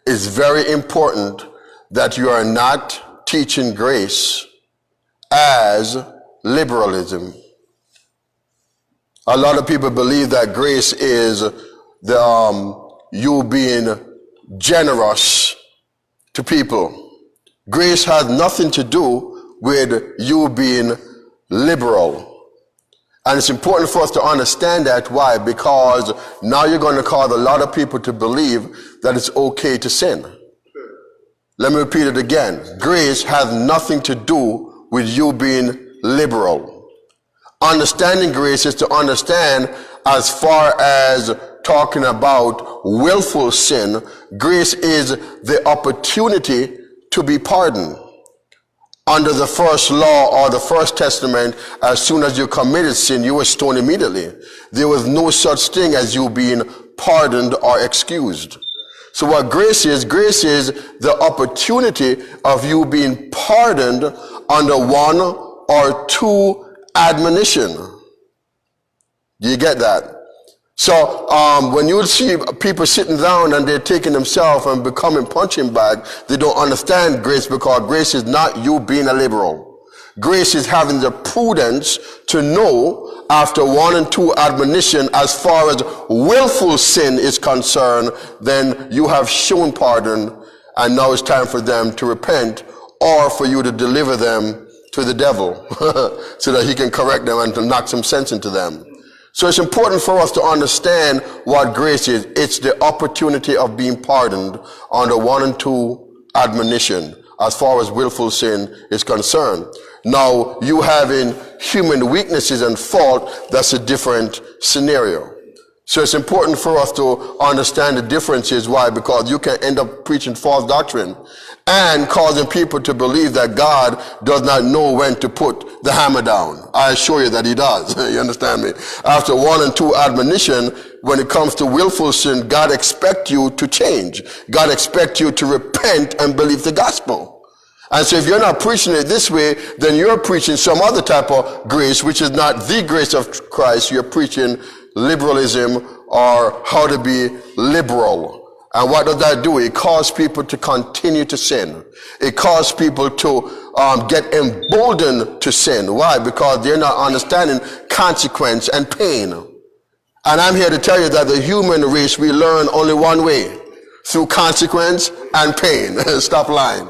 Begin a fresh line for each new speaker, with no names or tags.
it's very important that you are not teaching grace as liberalism. A lot of people believe that grace is you being generous to people. Grace has nothing to do with you being liberal. And it's important for us to understand that. Why? Because now you're going to cause a lot of people to believe that it's okay to sin. Let me repeat it again. Grace has nothing to do with you being liberal. Understanding grace is to understand, as far as talking about willful sin, grace is the opportunity to be pardoned. Under the first law or the first testament, as soon as you committed sin, you were stoned immediately. There was no such thing as you being pardoned or excused. So what grace is the opportunity of you being pardoned under one or two admonition. Do you get that? So when you see people sitting down and they're taking themselves and becoming punching bag, they don't understand grace, because grace is not you being a liberal. Grace is having the prudence to know, after one and two admonition, as far as willful sin is concerned, then you have shown pardon, and now it's time for them to repent, or for you to deliver them to the devil so that he can correct them and to knock some sense into them. So it's important for us to understand what grace is. It's the opportunity of being pardoned under one and two admonition as far as willful sin is concerned. Now, you having human weaknesses and fault, that's a different scenario. So it's important for us to understand the differences. Why? Because you can end up preaching false doctrine and causing people to believe that God does not know when to put the hammer down. I assure you that he does. You understand me? After one and two admonition, when it comes to willful sin, God expects you to change. God expects you to repent and believe the gospel. And so if you're not preaching it this way, then you're preaching some other type of grace, which is not the grace of Christ. You're preaching liberalism, or how to be liberal. And what does that do? It causes people to continue to sin. It causes people to get emboldened to sin. Why? Because they're not understanding consequence and pain. And I'm here to tell you that the human race, we learn only one way: through consequence and pain. Stop lying.